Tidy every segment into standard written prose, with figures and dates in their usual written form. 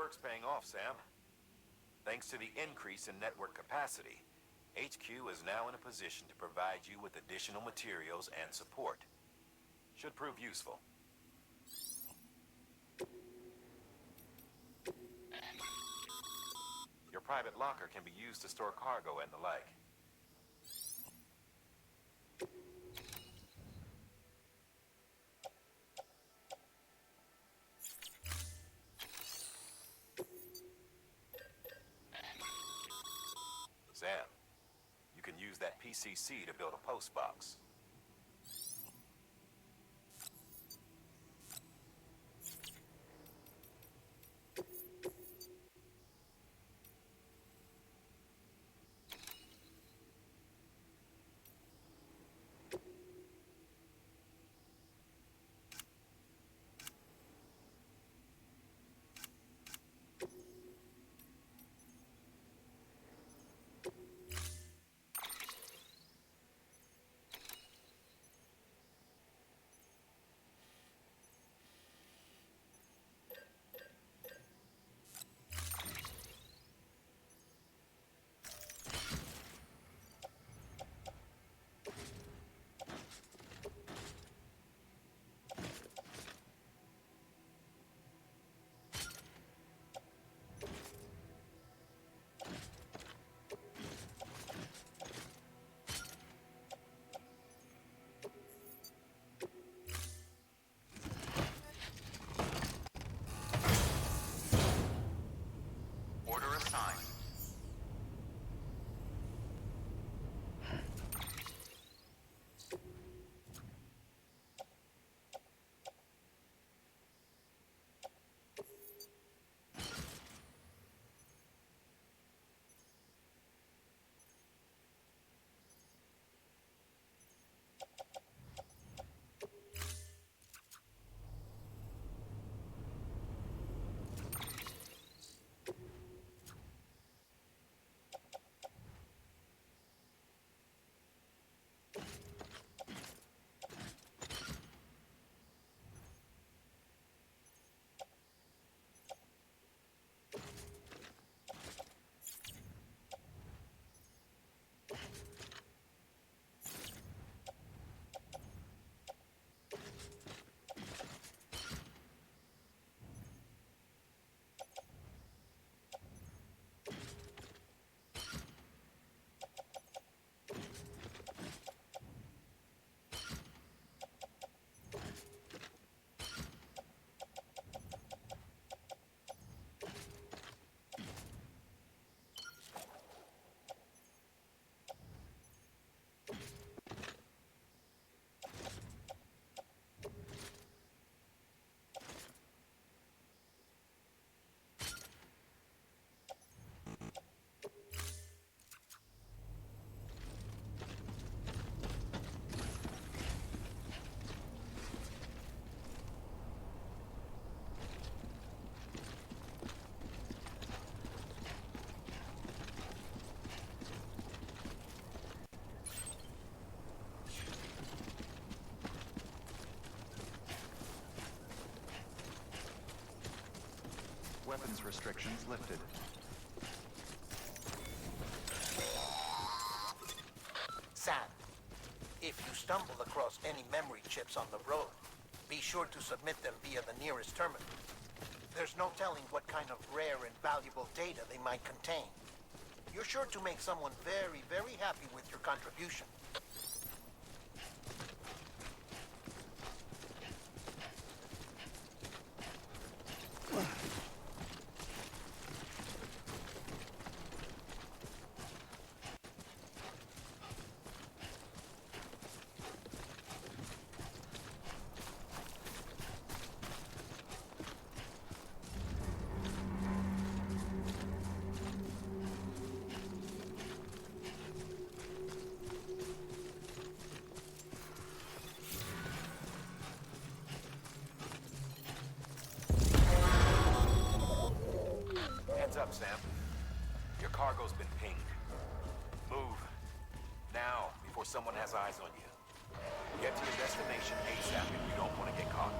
work's paying off, Sam. Thanks to the increase in network capacity, HQ is now in a position to provide you with additional materials and support. Should prove useful. Your private locker can be used to store cargo and the like. Sam, you can use that PCC to build a post box. Weapons restrictions lifted. Sam, if you stumble across any memory chips on the road, be sure to submit them via the nearest terminal. There's no telling what kind of rare and valuable data they might contain. You're sure to make someone very, very happy with your contribution. Heads up, Sam. Your cargo's been pinged. Move. Now, before someone has eyes on you. Get to your destination ASAP if you don't want to get caught.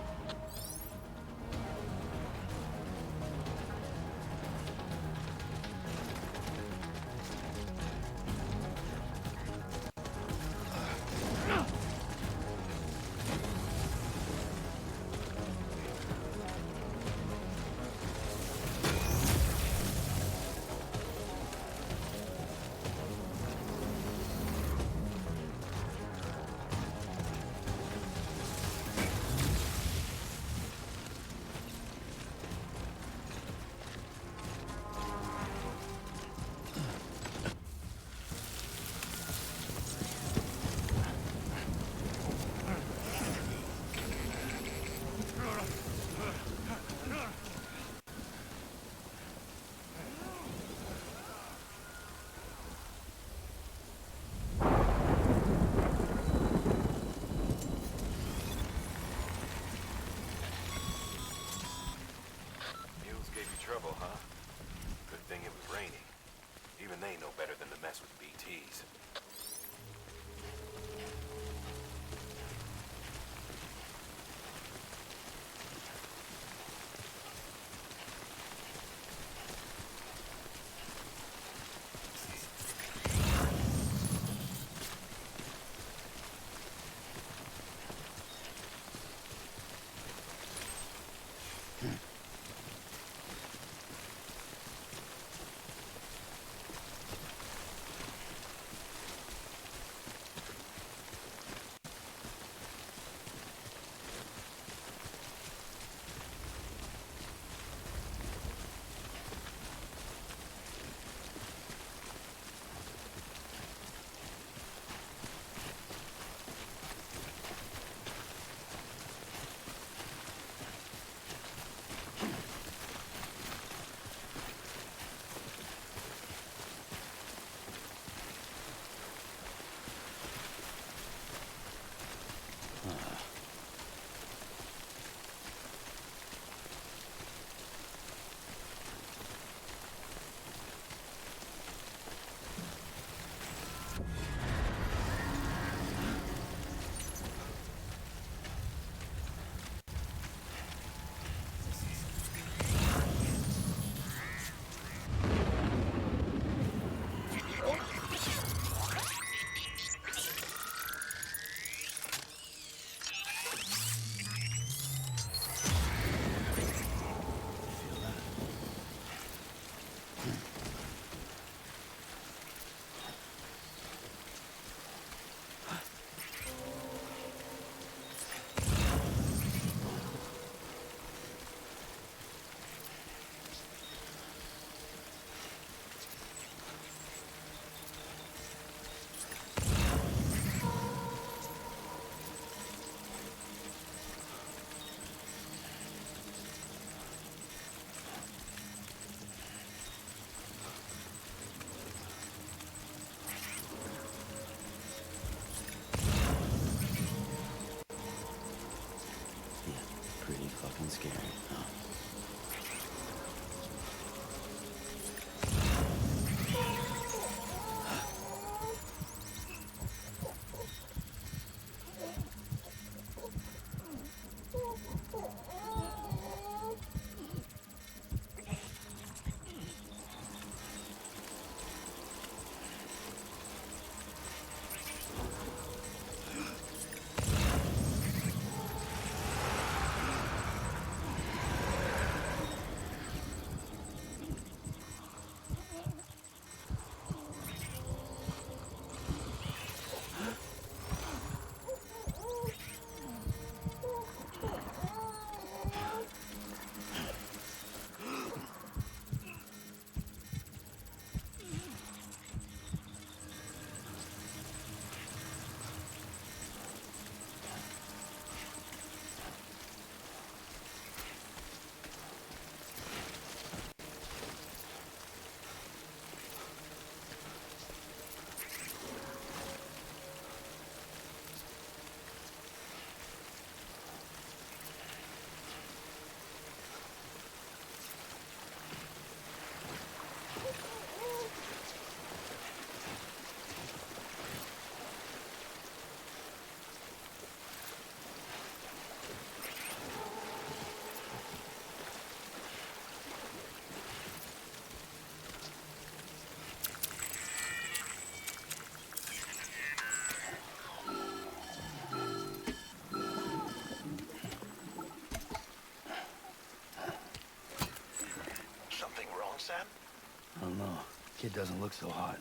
Kid doesn't look so hot.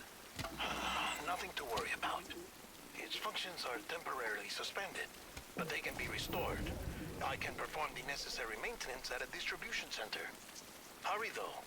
Nothing to worry about. Its functions are temporarily suspended, but they can be restored. I can perform the necessary maintenance at a distribution center. Hurry, though.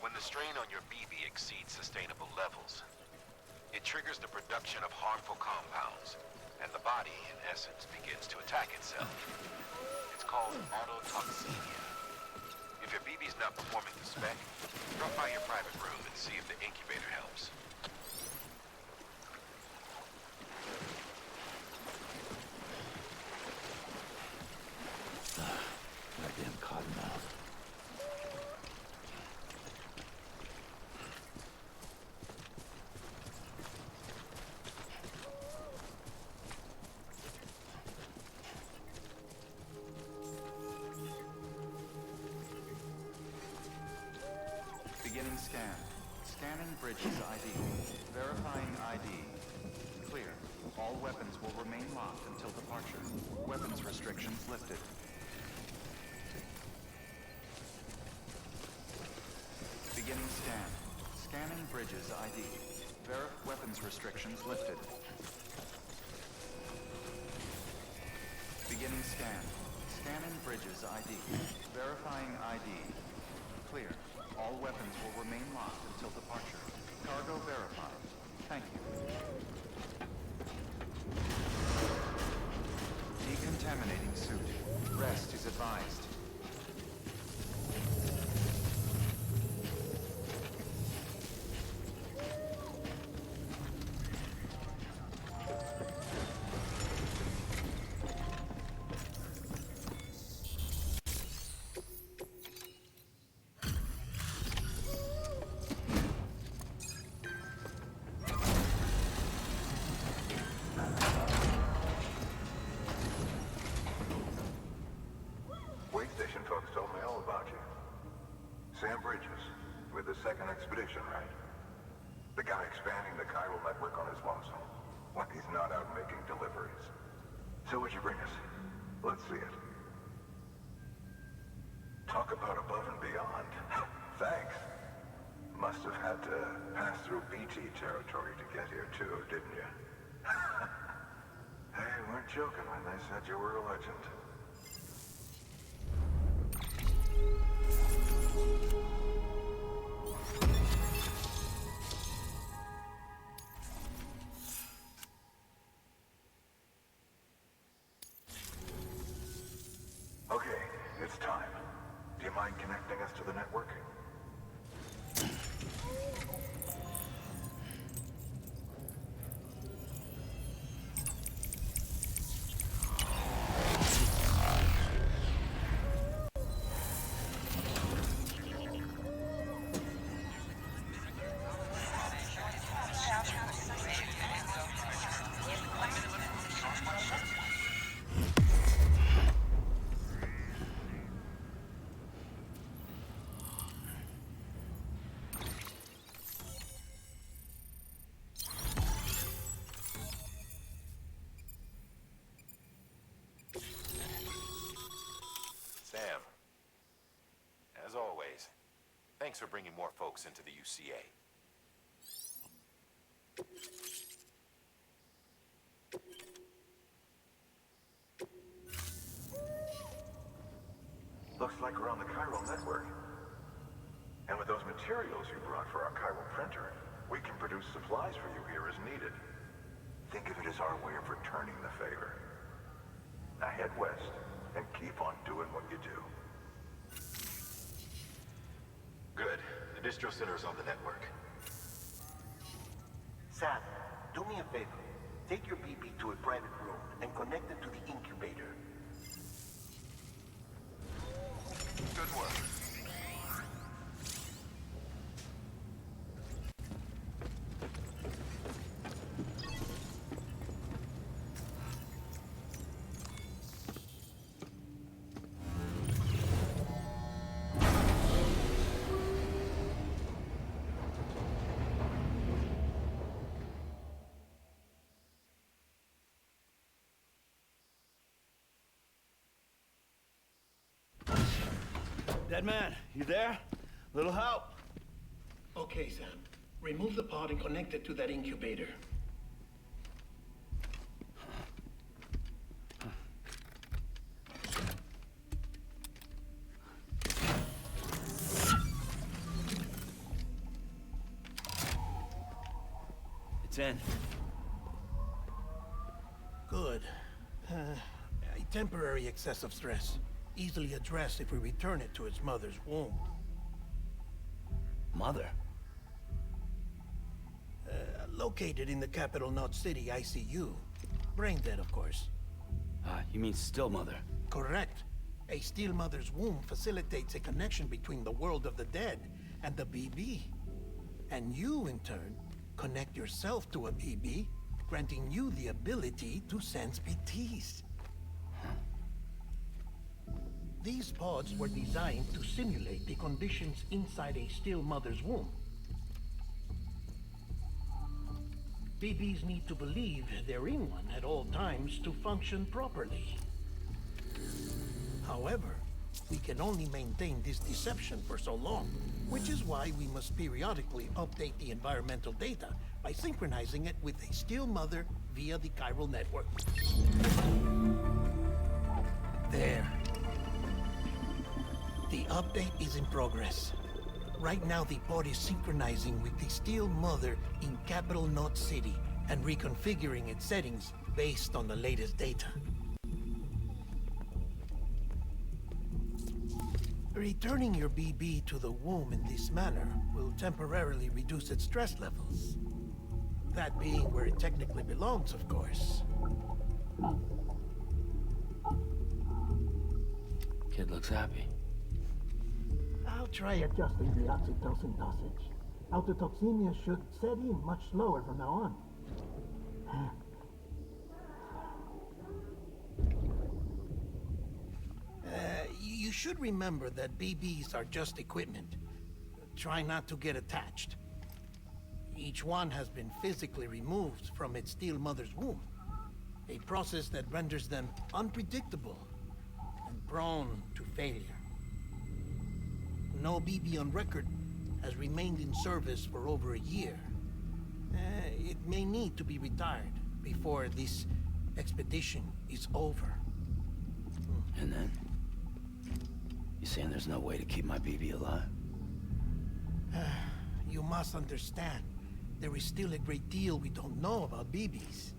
When the strain on your BB exceeds sustainable levels, it triggers the production of harmful compounds, and the body, in essence, begins to attack itself. It's called autotoxemia. If your BB's not performing to spec, drop by your private room and see if the incubator helps. Goddamn cottonmouth. Beginning scan. Scanning bridges ID. Verifying ID. Clear. All weapons will remain locked until departure. Weapons restrictions lifted. Beginning scan. Scanning bridges ID. Weapons restrictions lifted. Beginning scan. Scanning bridges ID. Verifying ID. Clear. All weapons will remain locked until departure. Cargo verified. Thank you. Decontaminating suit. Rest is advised. Folks told me all about you. Sam Bridges, with the second expedition, right? The guy expanding the chiral network on his lonesome. When he's not out making deliveries. So what'd you bring us? Let's see it. Talk about above and beyond. Thanks. Must have had to pass through BT territory to get here too, didn't you? They weren't joking when they said you were a legend. Okay, it's time. Do you mind connecting us to the network? Sam, as always, thanks for bringing more folks into the UCA. Looks like we're on the chiral network. And with those materials you brought for our chiral printer, we can produce supplies for you here as needed. Think of it as our way of returning the favor. Now head west and keep on doing what you do. Good. The distro center is on the network. Sam, do me a favor. Take your BB to a private room and connect it to the incubator. Good work. Dead man, you there? Little help? Okay, Sam. Remove the pod and connect it to that incubator. It's in. Good. A temporary excess of stress. Easily addressed if we return it to its mother's womb. Mother? Located in the capital Knot City ICU. Brain dead, of course. You mean still mother? Correct. A still mother's womb facilitates a connection between the world of the dead and the BB. And you, in turn, connect yourself to a BB, granting you the ability to sense BTs. These pods were designed to simulate the conditions inside a still mother's womb. BBs need to believe they're in one at all times to function properly. However, we can only maintain this deception for so long, which is why we must periodically update the environmental data by synchronizing it with a still mother via the chiral network. There. The update is in progress. Right now, the pod is synchronizing with the still mother in capital Knot City and reconfiguring its settings based on the latest data. Returning your BB to the womb in this manner will temporarily reduce its stress levels. That being where it technically belongs, of course. Kid looks happy. I'll try adjusting the oxytocin dosage. Autotoxemia should set in much slower from now on. You should remember that BBs are just equipment. Try not to get attached. Each one has been physically removed from its still mother's womb. A process that renders them unpredictable and prone to failure. No BB on record has remained in service for over a year. It may need to be retired before this expedition is over. And then? You saying there's no way to keep my BB alive? You must understand, there is still a great deal we don't know about BBs.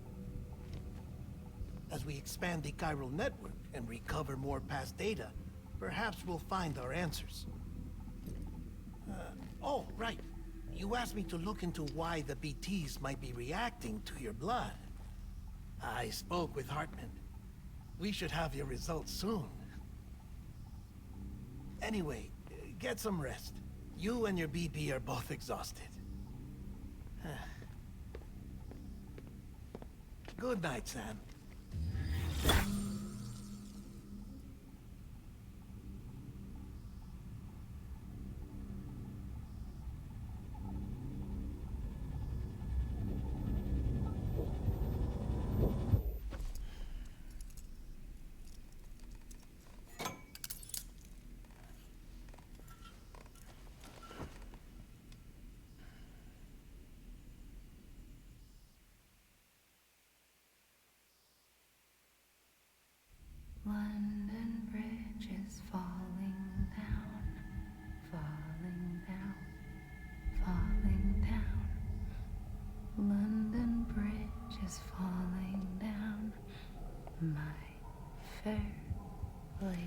As we expand the chiral network and recover more past data, perhaps we'll find our answers. Oh, right. You asked me to look into why the BTs might be reacting to your blood. I spoke with Hartman. We should have your results soon. Anyway, get some rest. You and your BB are both exhausted. Good night, Sam. London Bridge is falling down, falling down, falling down. London Bridge is falling down, my fair lady.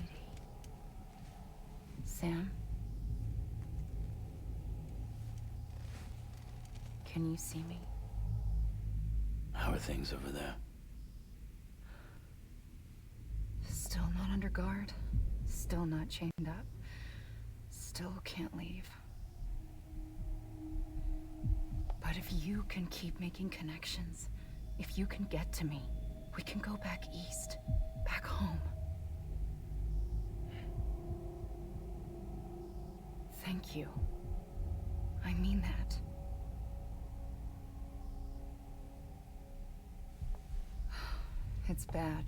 Sam? Can you see me? How are things over there? Still not under guard, still not chained up, still can't leave. But if you can keep making connections, if you can get to me, we can go back east, back home. Thank you. I mean that. It's bad.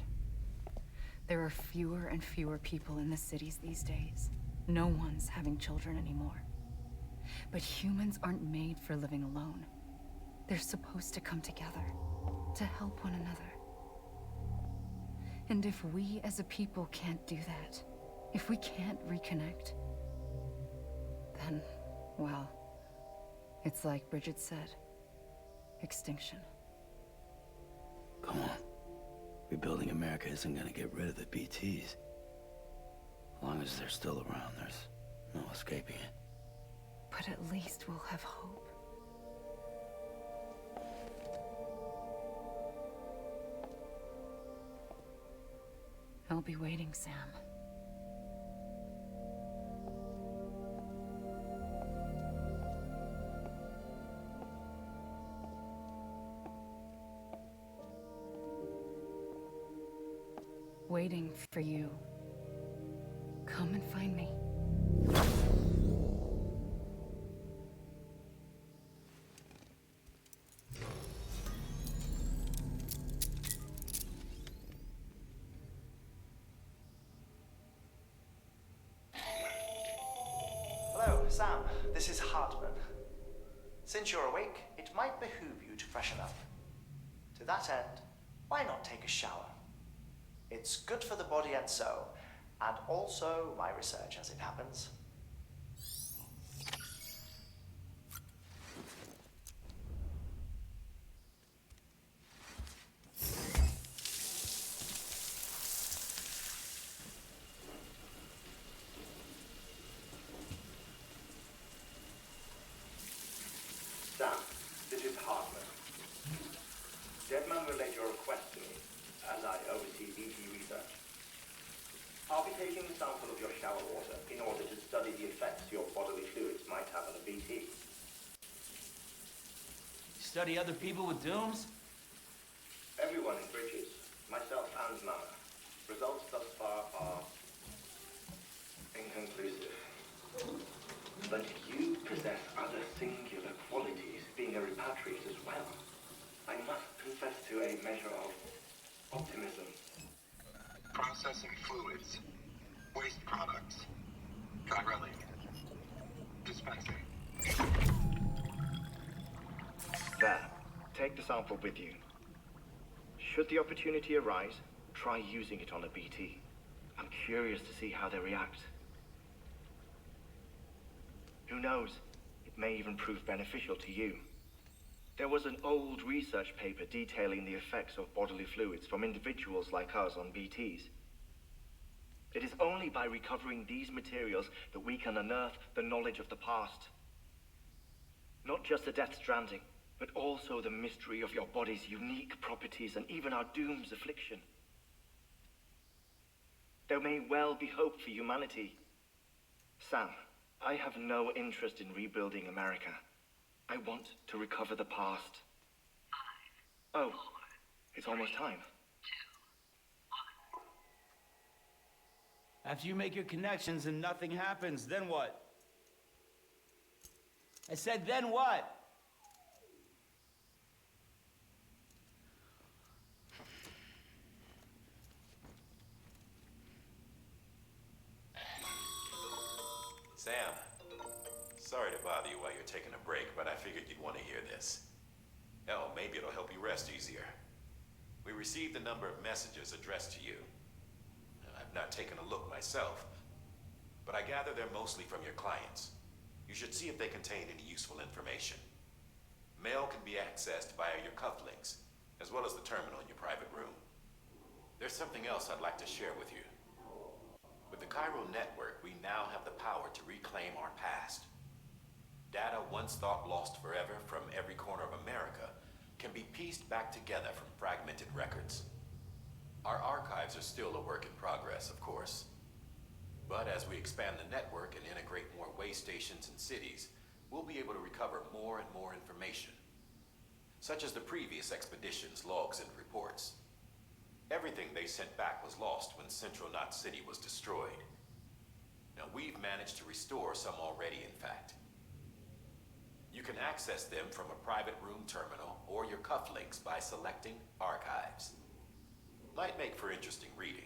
There are fewer and fewer people in the cities these days. No one's having children anymore. But humans aren't made for living alone. They're supposed to come together, to help one another. And if we as a people can't do that, if we can't reconnect, then, well, it's like Bridget said, extinction. Come on. Rebuilding America isn't gonna get rid of the BTs. As long as they're still around, there's no escaping it. But at least we'll have hope. I'll be waiting, Sam. Waiting for you. Come and find me. Hello, Sam. This is Hartman. Since you're awake, it might behoove you to freshen up. To that end, why not take a shower? It's good for the body and soul, and also my research as it happens. Sam, this is Hartman. Deadman relayed your request to me, as I oversee BT research. I'll be taking a sample of your shower water in order to study the effects your bodily fluids might have on a BT. Study other people with dooms? Everyone in Bridges, myself and Mama. Results thus far are inconclusive. But you possess other singular qualities, being a repatriate as well. I must confess to a measure of optimism. Processing fluids. Waste products. Chiralic. Dispensing. There. Take the sample with you. Should the opportunity arise, try using it on a BT. I'm curious to see how they react. Who knows? It may even prove beneficial to you. There was an old research paper detailing the effects of bodily fluids from individuals like us on BTs. It is only by recovering these materials that we can unearth the knowledge of the past. Not just the Death Stranding, but also the mystery of your body's unique properties and even our doom's affliction. There may well be hope for humanity. Sam, I have no interest in rebuilding America. I want to recover the past. 5, oh, 4, it's almost time. 2, 1. After you make your connections and nothing happens, then what? I said, then what? Sam, sorry to bother you while you're taking a break, but I figured you'd want to hear this. Hell, maybe it'll help you rest easier. We received a number of messages addressed to you. I've not taken a look myself, but I gather they're mostly from your clients. You should see if they contain any useful information. Mail can be accessed via your cufflinks, as well as the terminal in your private room. There's something else I'd like to share with you. With the Cairo network, we now have the power to reclaim our past. Data once thought lost forever from every corner of America can be pieced back together from fragmented records. Our archives are still a work in progress, of course. But as we expand the network and integrate more way stations and cities, we'll be able to recover more and more information, such as the previous expedition's logs and reports. Everything they sent back was lost when Central Knot City was destroyed. Now, we've managed to restore some already, in fact. You can access them from a private room terminal or your cufflinks by selecting Archives. Might make for interesting reading.